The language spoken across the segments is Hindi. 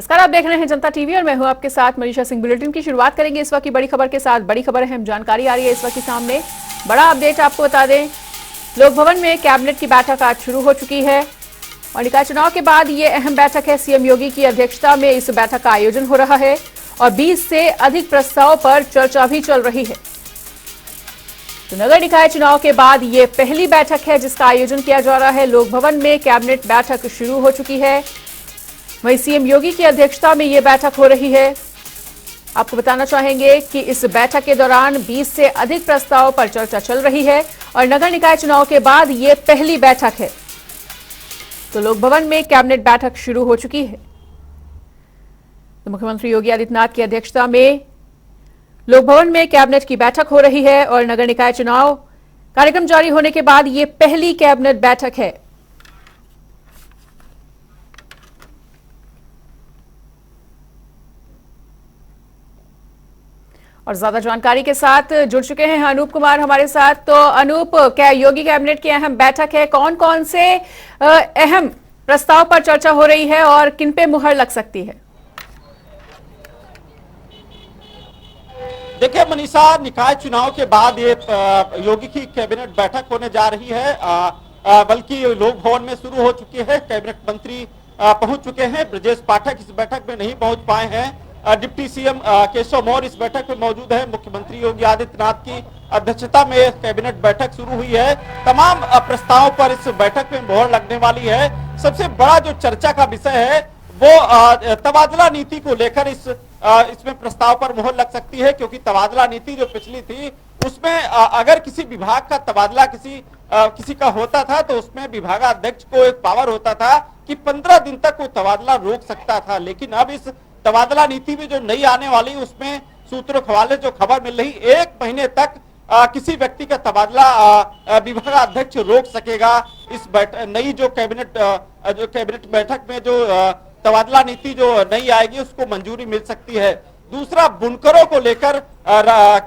नमस्कार, आप देख रहे हैं जनता टीवी और मैं हूं आपके साथ मनीषा सिंह। बुलेटिन की शुरुआत करेंगे इस वक्त की बड़ी खबर के साथ। बड़ी खबर अहम जानकारी आ रही है इस वक्त के सामने। बड़ा अपडेट आपको बता दें, लोक भवन में कैबिनेट की बैठक आज शुरू हो चुकी है और निकाय चुनाव के बाद ये अहम बैठक है। सीएम योगी की अध्यक्षता में इस बैठक का आयोजन हो रहा है और 20 से अधिक प्रस्ताव पर चर्चा भी चल रही है। तो नगर निकाय चुनाव के बाद ये पहली बैठक है जिसका आयोजन किया जा रहा है। लोक भवन में कैबिनेट बैठक शुरू हो चुकी है, वहीं सीएम योगी की अध्यक्षता में ये बैठक हो रही है। आपको बताना चाहेंगे कि इस बैठक के दौरान 20 से अधिक प्रस्ताव पर चर्चा चल रही है और नगर निकाय चुनाव के बाद ये पहली बैठक है। तो लोक भवन में कैबिनेट बैठक शुरू हो चुकी है। तो मुख्यमंत्री योगी आदित्यनाथ की अध्यक्षता में लोक भवन में कैबिनेट की बैठक हो रही है और नगर निकाय चुनाव कार्यक्रम जारी होने के बाद ये पहली कैबिनेट बैठक है। और ज्यादा जानकारी के साथ जुड़ चुके हैं अनूप कुमार हमारे साथ। तो अनूप, क्या योगी कैबिनेट की अहम बैठक है? कौन कौन से अहम प्रस्ताव पर चर्चा हो रही है और किन पे मुहर लग सकती है? देखिए मनीषा, निकाय चुनाव के बाद ये योगी की कैबिनेट बैठक होने जा रही है। बल्कि लोक भवन में शुरू हो चुकी है। कैबिनेट मंत्री पहुंच चुके हैं। ब्रजेश पाठक इस बैठक में नहीं पहुंच पाए हैं। डिप्टी सीएम केशव मौर्य इस बैठक में मौजूद है। मुख्यमंत्री योगी आदित्यनाथ की अध्यक्षता में कैबिनेट बैठक शुरू हुई है। तमाम प्रस्तावों पर इस बैठक में मोहर लगने वाली है। सबसे बड़ा जो चर्चा का विषय है वो तबादला नीति को लेकर इसमें प्रस्ताव पर मोहर लग सकती है, क्योंकि तबादला नीति जो पिछली थी उसमें अगर किसी विभाग का तबादला किसी का होता था तो उसमें विभागाध्यक्ष को एक पावर होता था कि 15 दिन तक वो तबादला रोक सकता था। लेकिन अब इस तबादला नीति में जो नई आने वाली उसमें सूत्रों हवाले जो खबर मिल रही, 1 महीने तक किसी व्यक्ति का तबादला विभागाध्यक्ष रोक सकेगा। इस नई जो कैबिनेट बैठक में जो तबादला नीति जो नई आएगी उसको मंजूरी मिल सकती है। दूसरा, बुनकरों को लेकर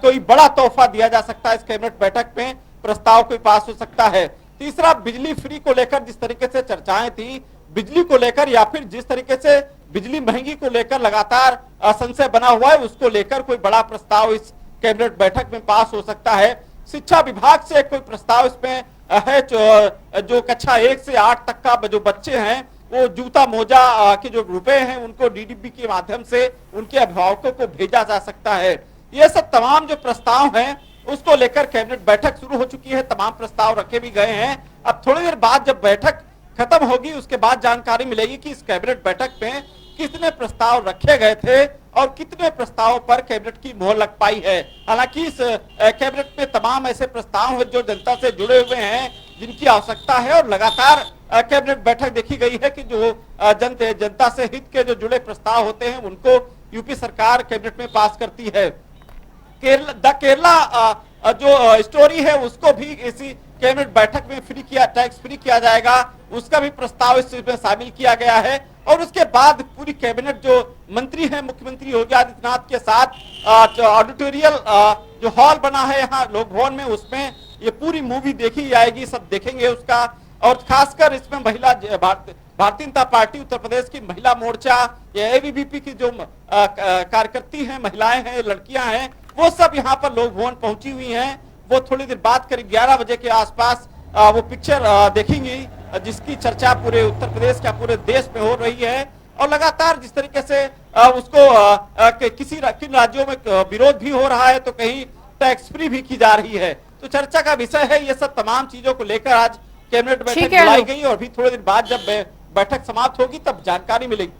कोई बड़ा तोहफा दिया जा सकता है। इस कैबिनेट बैठक में प्रस्ताव कोई पास हो सकता है। तीसरा, बिजली फ्री को लेकर जिस तरीके से चर्चाएं थी, बिजली को लेकर या फिर जिस तरीके से बिजली महंगी को लेकर लगातार संशय बना हुआ है, उसको लेकर कोई बड़ा प्रस्ताव इस कैबिनेट बैठक में पास हो सकता है। शिक्षा विभाग से कोई प्रस्ताव इसमें है। जो कक्षा 1 से 8 तक का जो बच्चे हैं वो जूता मोजा के जो रुपए हैं उनको डीडीबी के माध्यम से उनके अभिभावकों को भेजा जा सकता है। ये सब तमाम जो प्रस्ताव हैं उसको लेकर कैबिनेट बैठक शुरू हो चुकी है। तमाम प्रस्ताव रखे भी गए हैं। अब थोड़ी देर बाद जब बैठक खत्म होगी उसके बाद जानकारी मिलेगी कि इस कैबिनेट बैठक में कितने प्रस्ताव रखे गए थे और कितने प्रस्तावों पर कैबिनेट की मोहर लग पाई है। हालांकि इस कैबिनेट में तमाम ऐसे प्रस्ताव हैं जो जनता से जुड़े हुए हैं, जिनकी आवश्यकता है और लगातार कैबिनेट बैठक देखी गई है कि जो जनता से हित के जो जुड़े प्रस्ताव होते हैं उनको यूपी सरकार कैबिनेट में पास करती है। केरला जो स्टोरी है उसको भी इसी कैबिनेट बैठक में टैक्स फ्री किया जाएगा, उसका भी प्रस्ताव इसमें शामिल किया गया है। और उसके बाद पूरी कैबिनेट जो मंत्री हैं मुख्यमंत्री योगी आदित्यनाथ के साथ ऑडिटोरियल जो हॉल बना है यहाँ लोक भवन में, उसमें ये पूरी मूवी देखी जाएगी, सब देखेंगे उसका। और खासकर इसमें भारतीय जनता पार्टी उत्तर प्रदेश की महिला मोर्चा या एबीवीपी की जो कार्यकर्ती हैं, महिलाएं हैं, लड़कियां हैं, वो सब यहाँ पर लोक भवन पहुंची हुई हैं। वो थोड़ी देर बाद करीब 11 बजे के आसपास वो पिक्चर देखेंगी जिसकी चर्चा पूरे उत्तर प्रदेश या पूरे देश में हो रही है। और लगातार जिस तरीके से उसको किन राज्यों में विरोध भी हो रहा है तो कहीं टैक्स फ्री भी की जा रही है। तो चर्चा का विषय है। ये सब तमाम चीजों को लेकर आज कैबिनेट बैठक बुलाई गई और भी थोड़े दिन बाद जब बैठक समाप्त होगी तब जानकारी मिलेगी।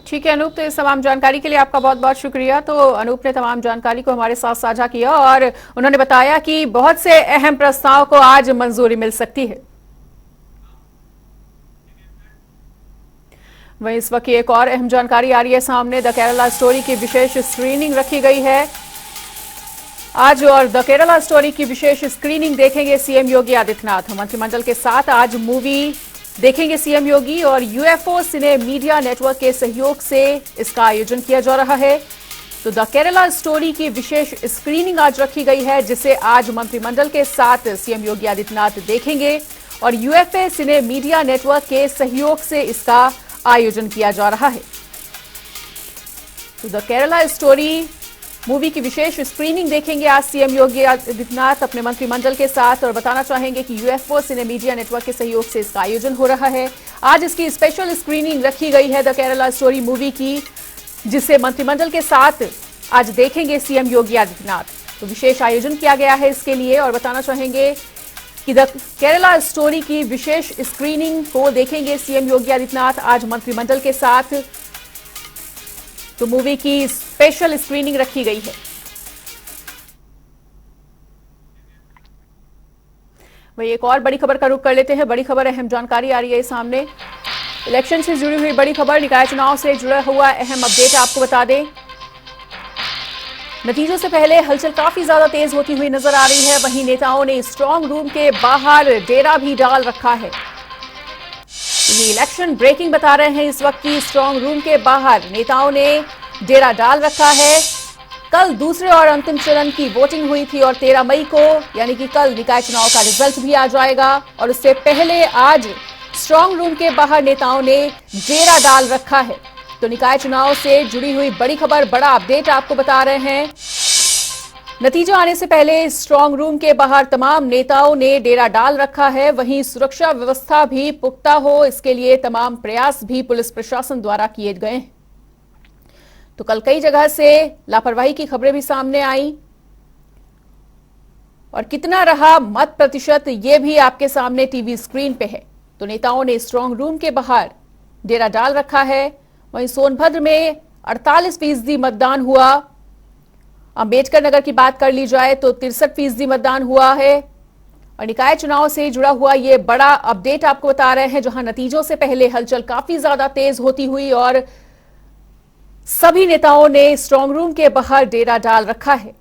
ठीक है अनूप, तो इस तमाम जानकारी के लिए आपका बहुत बहुत शुक्रिया। तो अनूप ने तमाम जानकारी को हमारे साथ साझा किया और उन्होंने बताया कि बहुत से अहम प्रस्ताव को आज मंजूरी मिल सकती है। वहीं इस वक्त एक और अहम जानकारी आ रही है सामने। द केरला स्टोरी की विशेष स्क्रीनिंग रखी गई है आज और द केरला स्टोरी की विशेष स्क्रीनिंग देखेंगे सीएम योगी आदित्यनाथ। मंत्रिमंडल के साथ आज मूवी देखेंगे सीएम योगी और यूएफओ सिने मीडिया नेटवर्क के सहयोग से इसका आयोजन किया जा रहा है। तो द केरला स्टोरी की विशेष स्क्रीनिंग आज रखी गई है जिसे आज मंत्रिमंडल के साथ सीएम योगी आदित्यनाथ देखेंगे और यूएफए सिने मीडिया नेटवर्क के सहयोग से इसका आयोजन किया जा रहा है। तो द केरला स्टोरी मूवी की विशेष स्क्रीनिंग देखेंगे आज सीएम योगी आदित्यनाथ अपने मंत्रिमंडल के साथ, और बताना चाहेंगे कि यूएफओ सिने मीडिया नेटवर्क के सहयोग से इसका आयोजन हो रहा है। आज इसकी स्पेशल स्क्रीनिंग रखी गई है द केरला स्टोरी मूवी की, जिसे मंत्रिमंडल के साथ आज देखेंगे सीएम योगी आदित्यनाथ। तो विशेष आयोजन किया गया है इसके लिए, और बताना चाहेंगे कि द केरला स्टोरी की विशेष स्क्रीनिंग को देखेंगे सीएम योगी आदित्यनाथ आज मंत्रिमंडल के साथ। तो मूवी की स्पेशल स्क्रीनिंग रखी गई है। वही एक और बड़ी खबर का रुख कर लेते हैं। बड़ी खबर, अहम जानकारी आ रही है सामने। इलेक्शन से जुड़ी हुई बड़ी खबर, निकाय चुनाव से जुड़ा हुआ अहम अपडेट आपको बता दें। नतीजों से पहले हलचल काफी ज्यादा तेज होती हुई नजर आ रही है। वहीं नेताओं ने स्ट्रांग रूम के बाहर डेरा भी डाल रखा है। ये इलेक्शन ब्रेकिंग बता रहे हैं इस वक्त की स्ट्रांग रूम के बाहर नेताओं ने डेरा डाल रखा है। कल दूसरे और अंतिम चरण की वोटिंग हुई थी और 13 मई को यानी कि कल निकाय चुनाव का रिजल्ट भी आ जाएगा, और उससे पहले आज स्ट्रांग रूम के बाहर नेताओं ने डेरा डाल रखा है। तो निकाय चुनाव से जुड़ी हुई बड़ी खबर, बड़ा अपडेट आपको बता रहे हैं। नतीजा आने से पहले स्ट्रांग रूम के बाहर तमाम नेताओं ने डेरा डाल रखा है। वहीं सुरक्षा व्यवस्था भी पुख्ता हो, इसके लिए तमाम प्रयास भी पुलिस प्रशासन द्वारा किए गए हैं। तो कल कई जगह से लापरवाही की खबरें भी सामने आई, और कितना रहा मत प्रतिशत ये भी आपके सामने टीवी स्क्रीन पे है। तो नेताओं ने स्ट्रांग रूम के बाहर डेरा डाल रखा है। वहीं सोनभद्र में 48% मतदान हुआ। अंबेडकर नगर की बात कर ली जाए तो 63% मतदान हुआ है। और निकाय चुनाव से जुड़ा हुआ ये बड़ा अपडेट आपको बता रहे हैं, जहां नतीजों से पहले हलचल काफी ज्यादा तेज होती हुई और सभी नेताओं ने स्ट्रांग रूम के बाहर डेरा डाल रखा है।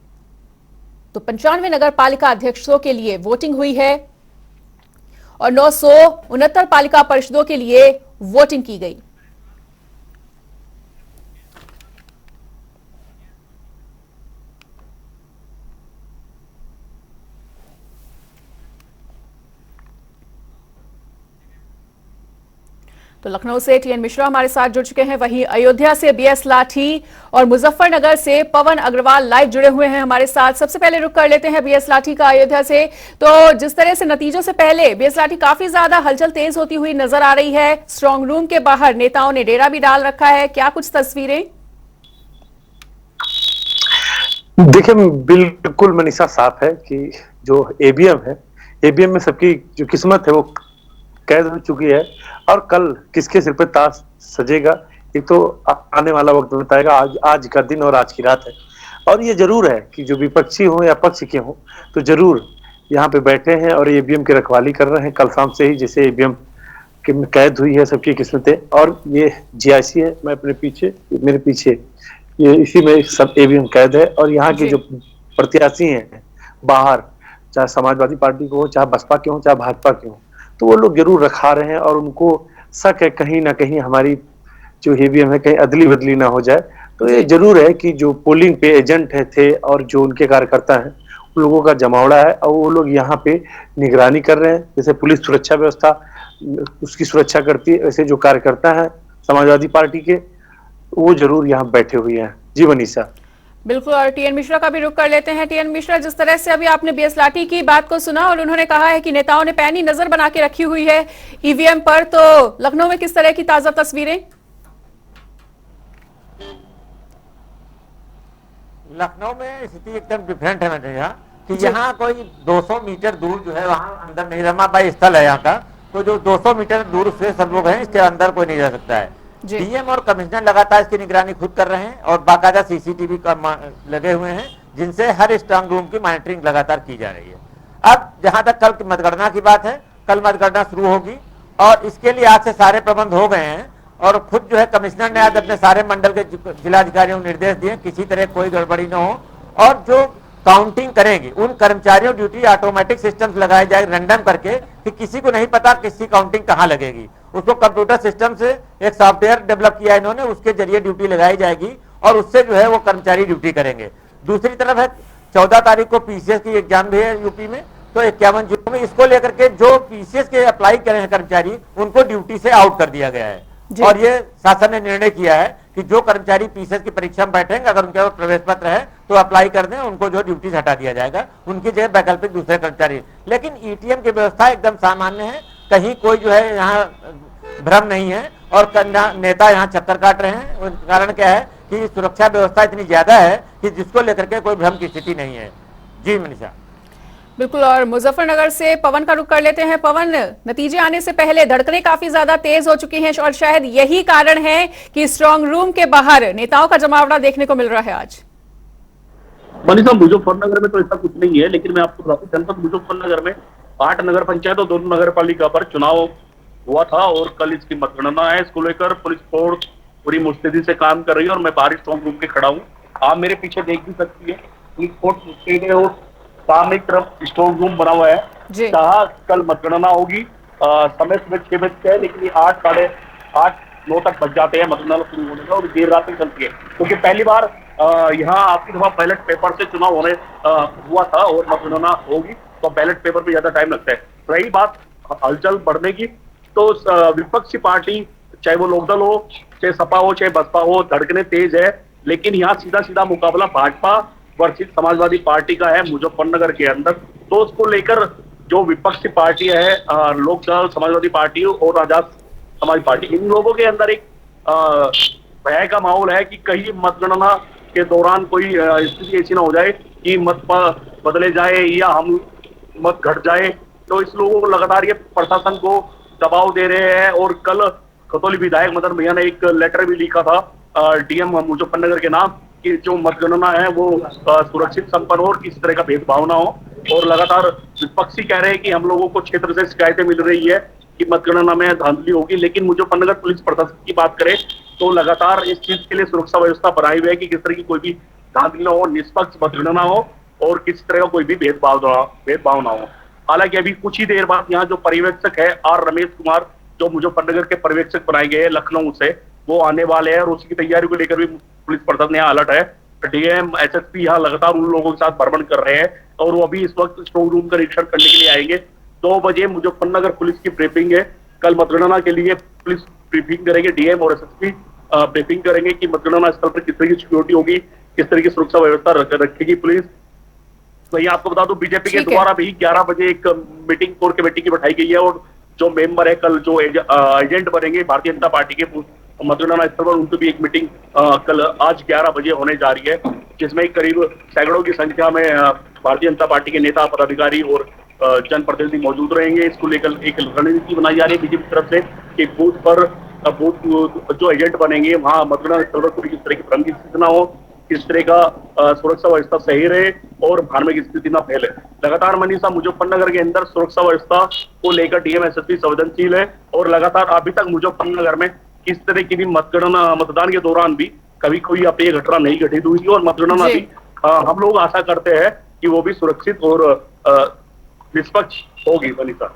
तो 95 नगर पालिका अध्यक्षों के लिए वोटिंग हुई है और 969 पालिका परिषदों के लिए वोटिंग की गई। तो लखनऊ से टीएन मिश्रा हमारे साथ जुड़ चुके हैं। वहीं अयोध्या से बीएस लाठी और मुजफ्फरनगर से पवन अग्रवाल लाइव जुड़े हुए हैं हमारे साथ। सबसे पहले रुक कर लेते हैं बीएस लाठी का अयोध्या से। तो जिस तरह से नतीजों से पहले बीएस लाठी काफी ज्यादा हलचल तेज होती हुई नजर आ रही है, स्ट्रांग रूम के बाहर नेताओं ने डेरा भी डाल रखा है, क्या कुछ तस्वीरें? देखिए, बिल्कुल मनीषा साफ है कि जो ईवीएम है, ईवीएम में सबकी जो किस्मत है वो कैद हो चुकी है। और कल किसके सिर पे ताज सजेगा, एक तो आने वाला वक्त बताएगा। आज का दिन और आज की रात है। और ये जरूर है कि जो विपक्षी हो या पक्ष के हो, तो जरूर यहाँ पे बैठे हैं और ईवीएम की रखवाली कर रहे हैं। कल शाम से ही जैसे ईवीएम में कैद हुई है सबकी किस्मतें। और ये जीआईसी है, मैं अपने पीछे, मेरे पीछे ये इसी में सब ईवीएम कैद है। और यहाँ के जो प्रत्याशी हैं बाहर, चाहे समाजवादी पार्टी को हो, चाहे बसपा के हो, चाहे भाजपा के हो, तो वो लोग जरूर रखा रहे हैं। और उनको शक है कहीं ना कहीं हमारी जो ईवीएम है कहीं अदली बदली ना हो जाए। तो ये जरूर है कि जो पोलिंग पे एजेंट थे और जो उनके कार्यकर्ता हैं, उन लोगों का जमावड़ा है और वो लोग यहाँ पे निगरानी कर रहे हैं। जैसे पुलिस सुरक्षा व्यवस्था उसकी सुरक्षा करती है, वैसे जो कार्यकर्ता हैं समाजवादी पार्टी के, वो जरूर यहाँ बैठे हुए हैं। जी मनीषा। बिल्कुल, और टीएन मिश्रा का भी रुख कर लेते हैं। टीएन मिश्रा, जिस तरह से अभी आपने बीएस लाठी की बात को सुना और उन्होंने कहा है कि नेताओं ने पैनी नजर बना के रखी हुई है ईवीएम पर, तो लखनऊ में किस तरह की ताजा तस्वीरें? लखनऊ में स्थिति एकदम डिफरेंट है मैंने कि यहाँ कोई 200 मीटर दूर जो है वहाँ अंदर नहीं, रमाबाई स्थल है यहाँ का, तो जो 200 मीटर दूर से सब लोग हैं, इसके अंदर कोई नहीं जा सकता है। डीएम और कमिश्नर लगातार इसकी निगरानी खुद कर रहे हैं और बाकायदा सीसीटीवी लगे हुए हैं, जिनसे हर स्ट्रांग रूम की मॉनिटरिंग लगातार की जा रही है। अब जहां तक कल की मतगणना की बात है, कल मतगणना शुरू होगी और इसके लिए आज से सारे प्रबंध हो गए हैं। और खुद जो है कमिश्नर ने आज अपने सारे मंडल के जिलाधिकारियों को निर्देश दिए किसी तरह कोई गड़बड़ी न हो, और जो काउंटिंग करेंगे उन कर्मचारियों ड्यूटी ऑटोमेटिक सिस्टम्स लगाए जाए रैंडम करके, कि किसी को नहीं पता किसकी काउंटिंग कहाँ लगेगी। उसको कंप्यूटर सिस्टम से एक सॉफ्टवेयर डेवलप किया इन्होंने, उसके जरिए ड्यूटी लगाई जाएगी और उससे जो है वो कर्मचारी ड्यूटी करेंगे। दूसरी तरफ है 14 तारीख को पीसीएस की एग्जाम भी है यूपी में, तो 51 जिलों में इसको लेकर के जो पीसीएस के अप्लाई करे हैं कर्मचारी, उनको ड्यूटी से आउट कर दिया गया है। और ये शासन ने निर्णय किया है कि जो कर्मचारी पीसीएस की परीक्षा में बैठेंगे, अगर उनके पास प्रवेश पत्र है तो अप्लाई कर दें, उनको जो ड्यूटी हटा दिया जाएगा, उनकी जगह वैकल्पिक दूसरे कर्मचारी। लेकिन ईटीएम की व्यवस्था एकदम सामान्य है, कहीं कोई जो है यहाँ भ्रम नहीं है और नेता यहाँ चक्कर काट रहे हैं। कारण क्या है कि सुरक्षा व्यवस्था इतनी ज्यादा है कि जिसको लेकर के कोई भ्रम की स्थिति नहीं है। जी मनीषा। बिल्कुल, और मुजफ्फरनगर से पवन का रुख कर लेते हैं। पवन, नतीजे आने से पहले धड़कनें काफी ज्यादा तेज हो चुकी हैं और शायद यही कारण है कि स्ट्रांग रूम के बाहर नेताओं का जमावड़ा देखने को मिल रहा है आज। मनीषा, मुजफ्फरनगर में तो ऐसा कुछ नहीं है, लेकिन मैं आपको बताता हूं, जनपद मुजफ्फरनगर में 8 नगर पंचायत और 2 नगर पालिका पर चुनाव हुआ था और कल इसकी मतगणना है। इसको लेकर पुलिस फोर्स पूरी मुस्तैदी से काम कर रही है और मैं बाहर स्ट्रांग रूम पे खड़ा हूँ। आप मेरे पीछे देख भी सकती है, पुलिस फोर्स मुस्तैद है और सामने की तरफ स्ट्रांग रूम बना हुआ है जहाँ कल मतगणना होगी। समय सुबह 6 बजे है, लेकिन ये 8, साढ़े 8, 9 तक बच जाते हैं मतगणना शुरू होने का और देर रात तक चलती है, क्योंकि पहली बार यहाँ आपकी दफा बैलेट पेपर से चुनाव होने हुआ था और मतगणना होगी तो बैलेट पेपर पे ज्यादा टाइम लगता है। रही बात हलचल बढ़ने की, तो विपक्षी पार्टी चाहे वो लोकदल हो, चाहे सपा हो, चाहे बसपा हो, धड़कने तेज है, लेकिन यहाँ सीधा सीधा मुकाबला भाजपा वर्सेस समाजवादी पार्टी का है मुजफ्फरनगर के अंदर। तो उसको लेकर जो विपक्षी पार्टी है, लोकदल, समाजवादी पार्टी और आजाद समाज पार्टी, इन लोगों के अंदर एक भय का माहौल है कि कहीं मतगणना के दौरान कोई स्थिति ऐसी ना हो जाए कि मत बदले जाए या हम मत घट जाए। तो इस लोगों को लगातार ये प्रशासन को दबाव दे रहे हैं और कल खतौली विधायक मदन भैया ने एक लेटर भी लिखा था डीएम मुजफ्फरनगर के नाम कि जो मतगणना है वो सुरक्षित संपन्न हो और किसी तरह का भेदभाव ना हो। और लगातार विपक्षी कह रहे हैं कि हम लोगों को क्षेत्र से शिकायतें मिल रही है कि मतगणना में धांधली होगी, लेकिन मुजफ्फरनगर पुलिस प्रशासन की बात करें तो लगातार इस चीज के लिए सुरक्षा व्यवस्था बनाई हुई है कि किस तरह की कोई भी धांधली ना हो, निष्पक्ष मतगणना हो और किसी तरह का कोई भी भेदभाव ना हो। हालांकि अभी कुछ ही देर बाद यहाँ जो पर्यवेक्षक है आर रमेश कुमार, जो मुजफ्फरनगर के पर्यवेक्षक बनाए गए हैं लखनऊ से, वो आने वाले हैं और उसकी तैयारी को लेकर भी पुलिस प्रशासन यहाँ अलर्ट है। डीएम, एसएसपी यहाँ लगातार उन लोगों के साथ भ्रमण कर रहे हैं और वो अभी इस वक्त स्ट्रांग रूम का निरीक्षण करने के लिए आएंगे। 2 बजे मुजफ्फरनगर पुलिस की ब्रीफिंग है। कल मतगणना के लिए पुलिस ब्रीफिंग करेंगे, डीएम और एसएसपी ब्रीफिंग करेंगे कि मतगणना स्थल पर किस तरह की सिक्योरिटी होगी, किस तरह की सुरक्षा व्यवस्था रखेगी पुलिस। वही आपको बता दूं, बीजेपी के द्वारा भी 11 बजे एक मीटिंग कोर कमेटी की बैठाई गई है और जो मेंबर है कल जो एजेंट बनेंगे भारतीय जनता पार्टी के मतगणना स्थल पर, उनकी भी एक मीटिंग कल आज 11 बजे होने जा रही है, जिसमें करीब सैकड़ों की संख्या में भारतीय जनता पार्टी के नेता, पदाधिकारी और जनप्रतिनिधि मौजूद रहेंगे। इसको लेकर एक रणनीति बनाई जा रही है बीजेपी की तरफ से कि बूथ पर जो एजेंट बनेंगे वहां मतगणना स्थल पर कोई किस तरह की भ्रम की स्थिति ना हो, किस तरह का सुरक्षा व्यवस्था सही रहे और धार्मिक स्थिति ना फैले। लगातार मनीषा, मुजफ्फरनगर के अंदर सुरक्षा व्यवस्था को लेकर डीएम, एसएसपी संवेदनशील है और लगातार अभी तक मुजफ्फरनगर में किस तरह की भी मतदान के दौरान भी कभी कोई अप्रिय घटना नहीं घटित हुई थी और मतगणना भी हम लोग आशा करते हैं कि वो भी सुरक्षित और निष्पक्ष होगी। मनीषा,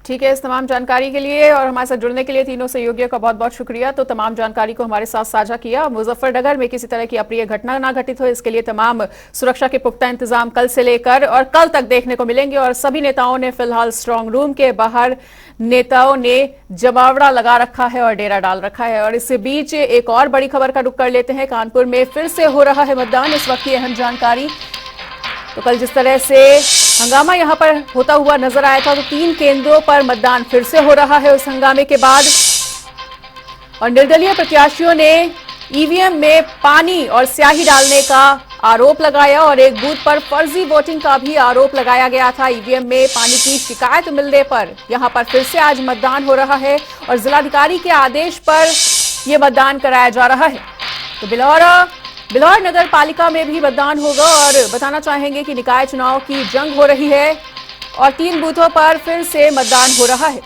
ठीक है, इस तमाम जानकारी के लिए और हमारे साथ जुड़ने के लिए तीनों सहयोगियों का बहुत बहुत शुक्रिया। तो तमाम जानकारी को हमारे साथ साझा किया। मुजफ्फरनगर में किसी तरह की अप्रिय घटना ना घटित हो, इसके लिए तमाम सुरक्षा के पुख्ता इंतजाम कल से लेकर और कल तक देखने को मिलेंगे और सभी नेताओं ने फिलहाल स्ट्रांग रूम के बाहर नेताओं ने जमावड़ा लगा रखा है और डेरा डाल रखा है। और इसी बीच एक और बड़ी खबर का रुख कर लेते हैं। कानपुर में फिर से हो रहा है मतदान, इस वक्त की अहम जानकारी। तो कल जिस तरह से हंगामा यहां पर होता हुआ नजर आया था, तो 3 केंद्रों पर मतदान फिर से हो रहा है उस हंगामे के बाद। और निर्दलीय प्रत्याशियों ने ईवीएम में पानी और स्याही डालने का आरोप लगाया और एक बूथ पर फर्जी वोटिंग का भी आरोप लगाया गया था। ईवीएम में पानी की शिकायत मिलने पर यहां पर फिर से आज मतदान हो रहा है और जिलाधिकारी के आदेश पर यह मतदान कराया जा रहा है। तो बिलौर नगर पालिका में भी मतदान होगा और बताना चाहेंगे कि निकाय चुनाव की जंग हो रही है और 3 बूथों पर फिर से मतदान हो रहा है।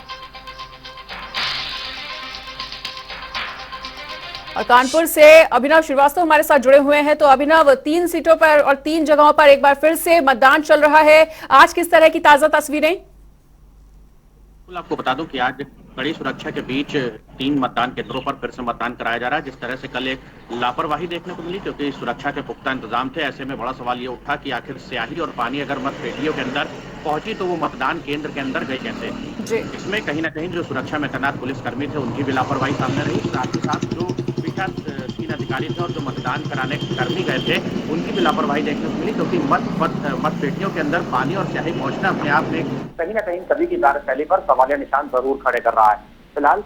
और कानपुर से अभिनव श्रीवास्तव हमारे साथ जुड़े हुए हैं। तो अभिनव, 3 सीटों पर और 3 जगहों पर एक बार फिर से मतदान चल रहा है, आज किस तरह की ताजा तस्वीरें? आपको बता दूं कि आज कड़ी सुरक्षा के बीच 3 मतदान केंद्रों पर फिर से मतदान कराया जा रहा है। जिस तरह से कल एक लापरवाही देखने को मिली क्योंकि सुरक्षा के पुख्ता इंतजाम थे, ऐसे में बड़ा सवाल ये उठा कि आखिर स्याही और पानी अगर मतपेटियों के अंदर पहुंची तो वो मतदान केंद्र के अंदर गई कैसे। इसमें कहीं ना कहीं जो सुरक्षा में तैनात पुलिसकर्मी थे उनकी भी लापरवाही सामने रही, साथ ही साथ जो 3 अधिकारी थे और जो मतदान कराने कर्मी गए थे उनकी भी लापरवाही देखने को मिली, क्योंकि मत पेटियों के अंदर पानी और स्याही पहुंचना अपने आप में कहीं ना कहीं सभी की कार्यशैली पर सवालिया निशान जरूर खड़े कर रहा है। फिलहाल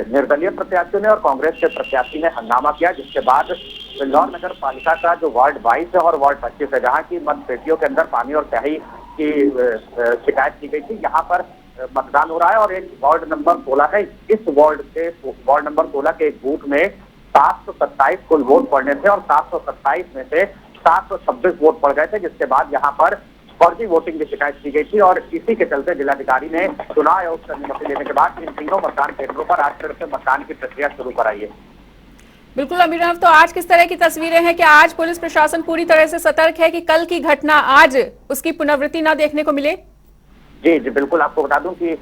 निर्दलीय प्रत्याशियों ने और कांग्रेस के प्रत्याशी ने हंगामा किया, जिसके बाद बिल्लौर नगर पालिका का जो वार्ड 22 है और वार्ड 25 है, जहाँ की मत पेटियों के अंदर पानी और स्याही की शिकायत की गई थी, यहाँ पर मतदान हो रहा है। और एक वार्ड नंबर 16 है, इस वार्ड नंबर 16 के एक बूथ में 727 कुल वोट पड़ने थे और 727 में से 726 वोट पड़ गए थे, जिसके बाद यहाँ पर फर्जी वोटिंग की शिकायत की गई थी। और इसी के चलते जिलाधिकारी ने चुनाव आयोग से अनुमति लेने के बाद इन तीनों मतदान केंद्रों पर आज फिर से मतदान की प्रक्रिया शुरू कराई है। बिल्कुल अभिनव, तो आज किस तरह की तस्वीरें हैं? क्या आज पुलिस प्रशासन पूरी तरह से सतर्क है कि कल की घटना आज उसकी पुनरावृत्ति ना देखने को मिले? जी बिल्कुल, आपको बता दूं कि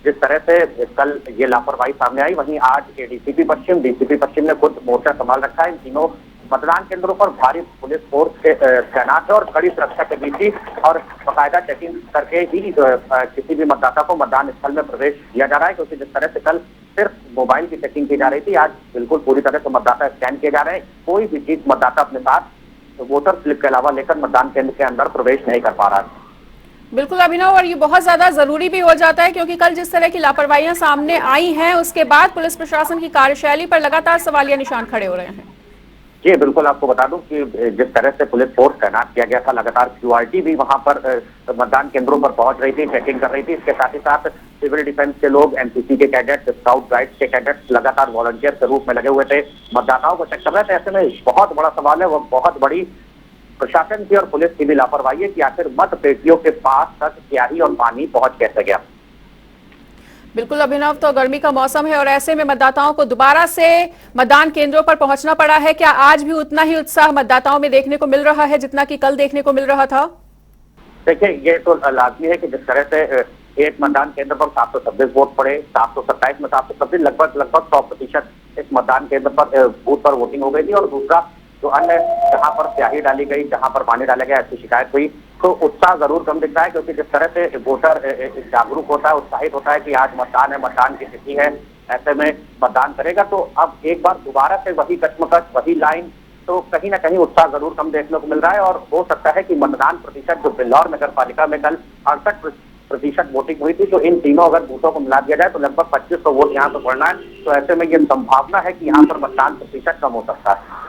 जिस तरह से कल ये लापरवाही सामने आई, वहीं आज एडीसीपी पश्चिम, डीसीपी पश्चिम ने खुद मोर्चा संभाल रखा है। इन तीनों मतदान केंद्रों पर भारी पुलिस फोर्स तैनात है और कड़ी सुरक्षा के बीच ही और बाकायदा चेकिंग करके ही किसी भी मतदाता को मतदान स्थल में प्रवेश दिया जा रहा है, क्योंकि जिस तरह से कल सिर्फ मोबाइल की चेकिंग की जा रही थी, आज बिल्कुल पूरी तरह से मतदाता स्कैन किए जा रहे हैं। कोई भी चीज मतदाता अपने साथ वोटर स्लिप के अलावा लेकर मतदान केंद्र के अंदर प्रवेश नहीं कर पा रहा है। बिल्कुल अभिनव, और ये बहुत ज्यादा जरूरी भी हो जाता है, क्योंकि कल जिस तरह की लापरवाहियां सामने आई हैं उसके बाद पुलिस प्रशासन की कार्यशैली पर लगातार सवालिया निशान खड़े हो रहे हैं। जी बिल्कुल, आपको बता दूं कि जिस तरह से पुलिस फोर्स तैनात किया गया था, लगातार क्यूआरटी भी वहां पर मतदान केंद्रों पर पहुंच रही थी, चेकिंग कर रही थी। इसके साथ ही साथ सिविल डिफेंस के लोग, एनसीसी के कैडेट्स, स्काउट गाइड्स के कैडेट्स लगातार वॉलंटियर के रूप में लगे हुए थे, मतदाताओं को चेक कर रहे थे। ऐसे में बहुत बड़ा सवाल है, वो बहुत बड़ी प्रशासन की और पुलिस की भी लापरवाही है कि आखिर मत पेटियों के पास तक स्याही और पानी पहुंच कैसे गया। बिल्कुल अभिनव, तो गर्मी का मौसम है और ऐसे में मतदाताओं को दोबारा से मतदान केंद्रों पर पहुंचना पड़ा है। क्या आज भी उतना ही उत्साह मतदाताओं में देखने को मिल रहा है जितना कि कल देखने को मिल रहा था? देखिए, ये तो लाजमी है कि जिस तरह से एक मतदान केंद्र पर 726 वोट पड़े, 727 में 726, लगभग 100% इस मतदान केंद्र पर बूथ पर वोटिंग हो गई थी। और दूसरा जो अन्य जहां पर स्याही डाली गई, जहां पर पानी डाला गया, ऐसी शिकायत हुई, तो उत्साह जरूर कम दिख रहा है, क्योंकि जिस तरह से वोटर जागरूक होता है, उत्साहित होता है कि आज मतदान है, मतदान की तिथि है, ऐसे में मतदान करेगा, तो अब एक बार दोबारा से वही कश्मकश, वही लाइन, तो कहीं ना कहीं उत्साह जरूर कम देखने को मिल रहा है। और हो सकता है कि मतदान प्रतिशत जो बिल्लौर नगर पालिका में कल 68% वोटिंग हुई थी, तो इन तीनों अगर बूथों को मिला दिया जाए तो लगभग 2500 वोट यहाँ पर पड़ना है। तो ऐसे में ये संभावना है कि यहाँ पर मतदान प्रतिशत कम हो सकता है।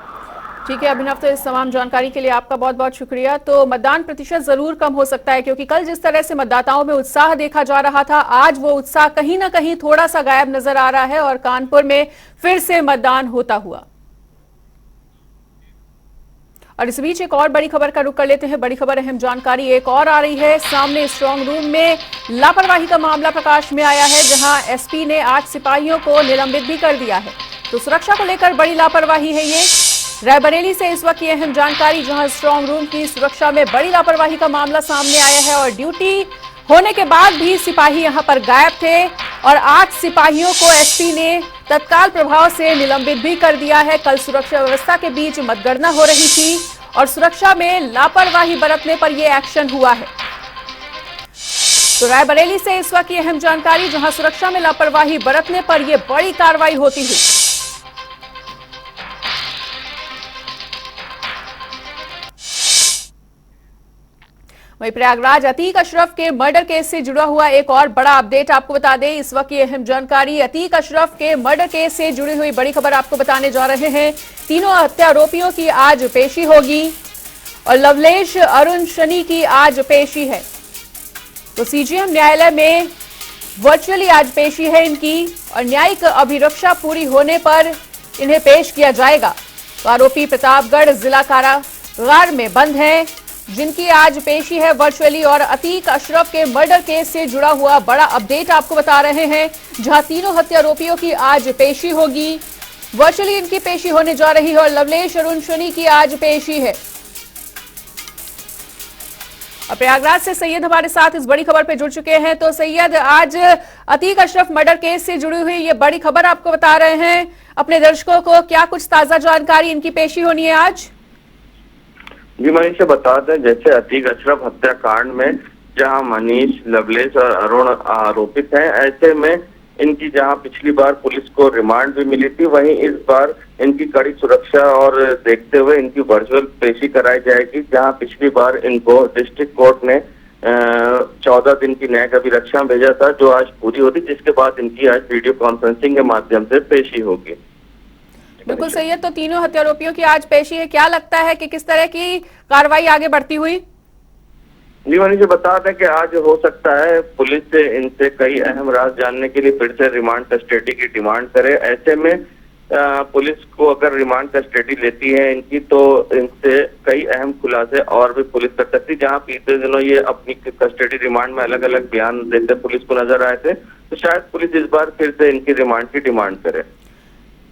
ठीक है अभिनव, तो इस तमाम जानकारी के लिए आपका बहुत बहुत शुक्रिया। तो मतदान प्रतिशत जरूर कम हो सकता है, क्योंकि कल जिस तरह से मतदाताओं में उत्साह देखा जा रहा था, आज वो उत्साह कहीं ना कहीं थोड़ा सा गायब नजर आ रहा है और कानपुर में फिर से मतदान होता हुआ। और इस बीच एक और बड़ी खबर का रुख कर लेते हैं। बड़ी खबर, अहम जानकारी एक और आ रही है सामने। स्ट्रांग रूम में लापरवाही का मामला प्रकाश में आया है, जहां एसपी ने 8 सिपाहियों को निलंबित भी कर दिया है। तो सुरक्षा को लेकर बड़ी लापरवाही है ये। रायबरेली से इस वक्त की अहम जानकारी, जहां स्ट्रांग रूम की सुरक्षा में बड़ी लापरवाही का मामला सामने आया है और ड्यूटी होने के बाद भी सिपाही यहां पर गायब थे और 8 सिपाहियों को एसपी ने तत्काल प्रभाव से निलंबित भी कर दिया है। कल सुरक्षा व्यवस्था के बीच मतगणना हो रही थी और सुरक्षा में लापरवाही बरतने पर यह एक्शन हुआ है। तो रायबरेली से इस वक्त की अहम जानकारी, जहां सुरक्षा में लापरवाही बरतने पर यह बड़ी कार्रवाई होती हुई। वहीं प्रयागराज अतीक अशरफ के मर्डर केस से जुड़ा हुआ एक और बड़ा अपडेट आपको बता दें। इस वक्त की अहम जानकारी, अतीक अशरफ के मर्डर केस से जुड़ी हुई बड़ी खबर आपको बताने जा रहे हैं। तीनों हत्या आरोपियों की आज पेशी होगी और लवलेश अरुण शनि की आज पेशी है। तो सीजीएम न्यायालय में वर्चुअली आज पेशी है इनकी और न्यायिक अभिरक्षा पूरी होने पर इन्हें पेश किया जाएगा। तो आरोपी प्रतापगढ़ जिला कारागार में बंद हैं, जिनकी आज पेशी है वर्चुअली। और अतीक अशरफ के मर्डर केस से जुड़ा हुआ बड़ा अपडेट आपको बता रहे हैं, जहां तीनों हत्या आरोपियों की आज पेशी होगी, वर्चुअली इनकी पेशी होने जा रही है और लवलेश अरुण शनि की आज पेशी है। और प्रयागराज से सैयद हमारे साथ इस बड़ी खबर पे जुड़ चुके हैं। तो सैयद, आज अतीक अशरफ मर्डर केस से जुड़ी हुई ये बड़ी खबर आपको बता रहे हैं, अपने दर्शकों को क्या कुछ ताजा जानकारी, इनकी पेशी होनी है आज? जी मनीष, बता दें जैसे अतीक अशरफ हत्याकांड में जहां मनीष, लवलेश और अरुण आरोपित हैं, ऐसे में इनकी जहां पिछली बार पुलिस को रिमांड भी मिली थी, वहीं इस बार इनकी कड़ी सुरक्षा और देखते हुए इनकी वर्चुअल पेशी कराई जाएगी, जहां पिछली बार इनको डिस्ट्रिक्ट कोर्ट ने 14 दिन की न्यायिक अभिरक्षा भेजा था, जो आज पूरी होती, जिसके बाद इनकी आज वीडियो कॉन्फ्रेंसिंग के माध्यम से पेशी होगी। बिल्कुल सही है। तो तीनों हत्यारोपियों की आज पेशी है, क्या लगता है कि किस तरह की कार्रवाई आगे बढ़ती हुई? जी मनीष जी, बता दें कि आज हो सकता है पुलिस से इनसे कई अहम राज जानने के लिए फिर से रिमांड कस्टडी की डिमांड करे। ऐसे में पुलिस को अगर रिमांड कस्टडी लेती है इनकी, तो इनसे कई अहम खुलासे और भी पुलिस कर सकती, जहां बीते दिनों ये अपनी कस्टडी रिमांड में अलग अलग बयान देते पुलिस को नजर आए थे, तो शायद पुलिस इस बार फिर से इनकी रिमांड की डिमांड करे।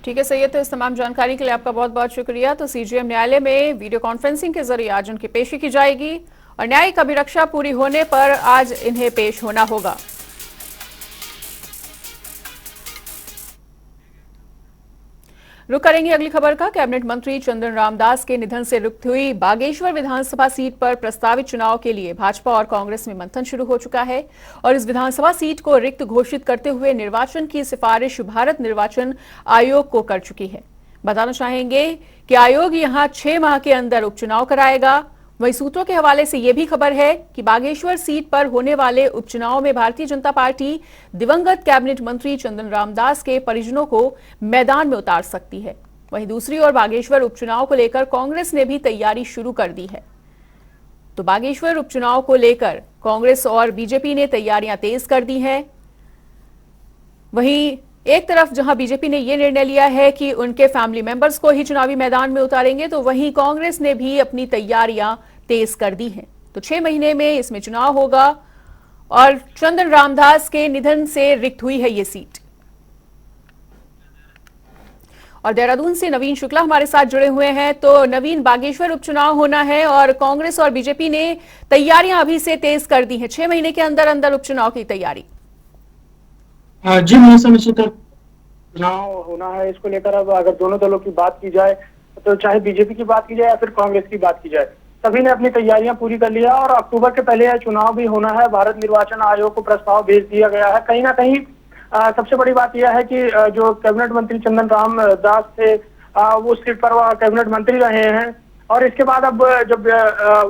ठीक है, सही है। तो इस तमाम जानकारी के लिए आपका बहुत बहुत शुक्रिया। तो सीजेएम न्यायालय में वीडियो कॉन्फ्रेंसिंग के जरिए आज उनकी पेशी की जाएगी और न्यायिक अभिरक्षा पूरी होने पर आज इन्हें पेश होना होगा। रुक करेंगे अगली खबर का। कैबिनेट मंत्री चंदन रामदास के निधन से रिक्त हुई बागेश्वर विधानसभा सीट पर प्रस्तावित चुनाव के लिए भाजपा और कांग्रेस में मंथन शुरू हो चुका है और इस विधानसभा सीट को रिक्त घोषित करते हुए निर्वाचन की सिफारिश भारत निर्वाचन आयोग को कर चुकी है। बताना चाहेंगे कि आयोग यहां 6 माह के अंदर उपचुनाव कराएगा। वहीं सूत्रों के हवाले से यह भी खबर है कि बागेश्वर सीट पर होने वाले उपचुनाव में भारतीय जनता पार्टी दिवंगत कैबिनेट मंत्री चंदन रामदास के परिजनों को मैदान में उतार सकती है। वहीं दूसरी ओर बागेश्वर उपचुनाव को लेकर कांग्रेस ने भी तैयारी शुरू कर दी है। तो बागेश्वर उपचुनाव को लेकर कांग्रेस और बीजेपी ने तैयारियां तेज कर दी हैं। वहीं एक तरफ जहां बीजेपी ने यह निर्णय लिया है कि उनके फैमिली मेंबर्स को ही चुनावी मैदान में उतारेंगे, तो वहीं कांग्रेस ने भी अपनी तैयारियां तेज कर दी हैं। तो 6 महीने में इसमें चुनाव होगा और चंदन रामदास के निधन से रिक्त हुई है ये सीट। और देहरादून से नवीन शुक्ला हमारे साथ जुड़े हुए हैं। तो नवीन, बागेश्वर उपचुनाव होना है और कांग्रेस और बीजेपी ने तैयारियां अभी से तेज कर दी हैं। 6 महीने के अंदर अंदर उपचुनाव की तैयारी। जी मौसम निश्चित चुनाव होना है, इसको लेकर अब अगर दोनों दलों की बात की जाए, तो चाहे बीजेपी की बात की जाए या फिर कांग्रेस की बात की जाए, सभी ने अपनी तैयारियां पूरी कर लिया और अक्टूबर के पहले यह चुनाव भी होना है। भारत निर्वाचन आयोग को प्रस्ताव भेज दिया गया है। कहीं ना कहीं सबसे बड़ी बात यह है कि जो कैबिनेट मंत्री चंदन रामदास थे, वो सीट पर वह कैबिनेट मंत्री रहे हैं और इसके बाद अब जब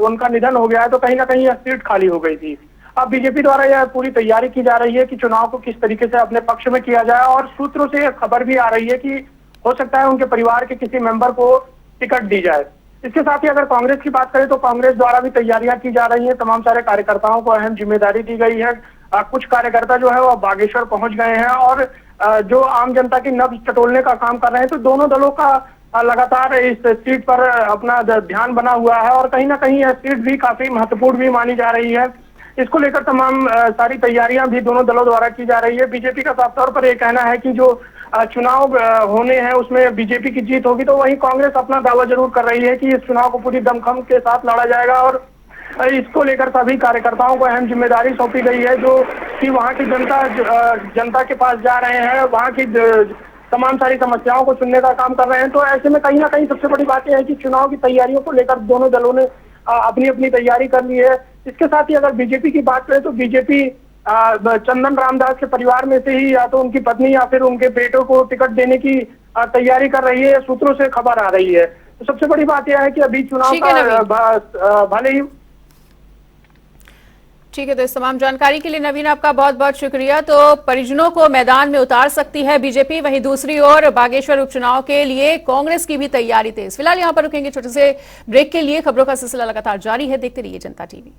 उनका निधन हो गया है, तो कहीं ना कहीं यह सीट खाली हो गई थी। अब बीजेपी द्वारा यह पूरी तैयारी की जा रही है कि चुनाव को किस तरीके से अपने पक्ष में किया जाए और सूत्रों से खबर भी आ रही है कि हो सकता है उनके परिवार के किसी मेंबर को टिकट दी जाए। इसके साथ ही अगर कांग्रेस की बात करें, तो कांग्रेस द्वारा भी तैयारियां की जा रही हैं। तमाम सारे कार्यकर्ताओं को अहम जिम्मेदारी दी गई है। कुछ कार्यकर्ता जो है वो बागेश्वर पहुंच गए हैं और जो आम जनता की नब्ज टटोलने का काम कर रहे हैं। तो दोनों दलों का लगातार इस सीट पर अपना ध्यान बना हुआ है और कहीं ना कहीं यह सीट भी काफी महत्वपूर्ण भी मानी जा रही है। इसको लेकर तमाम सारी तैयारियां भी दोनों दलों द्वारा की जा रही है। बीजेपी का साफ तौर पर यह कहना है कि जो चुनाव होने हैं उसमें बीजेपी की जीत होगी, तो वहीं कांग्रेस अपना दावा जरूर कर रही है कि इस चुनाव को पूरी दमखम के साथ लड़ा जाएगा और इसको लेकर सभी कार्यकर्ताओं को अहम जिम्मेदारी सौंपी गई है, जो कि वहां की जनता के पास जा रहे हैं, वहां की तमाम सारी समस्याओं को सुनने का काम कर रहे हैं। तो ऐसे में कहीं ना कहीं सबसे बड़ी बात यह है कि चुनाव की तैयारियों को लेकर दोनों दलों ने अपनी अपनी तैयारी कर ली है। इसके साथ ही अगर बीजेपी की बात करें, तो बीजेपी चंदन रामदास के परिवार में से ही या तो उनकी पत्नी या फिर उनके बेटों को टिकट देने की तैयारी कर रही है, सूत्रों से खबर आ रही है। तो सबसे बड़ी बात यह है कि अभी चुनाव का भले ही ठीक है। तो इस तमाम जानकारी के लिए नवीन आपका बहुत बहुत शुक्रिया। तो परिजनों को मैदान में उतार सकती है बीजेपी, वहीं दूसरी ओर बागेश्वर उपचुनाव के लिए कांग्रेस की भी तैयारी तेज। फिलहाल यहां पर रुकेंगे छोटे से ब्रेक के लिए। खबरों का सिलसिला लगातार जारी है, देखते रहिए जनता टीवी।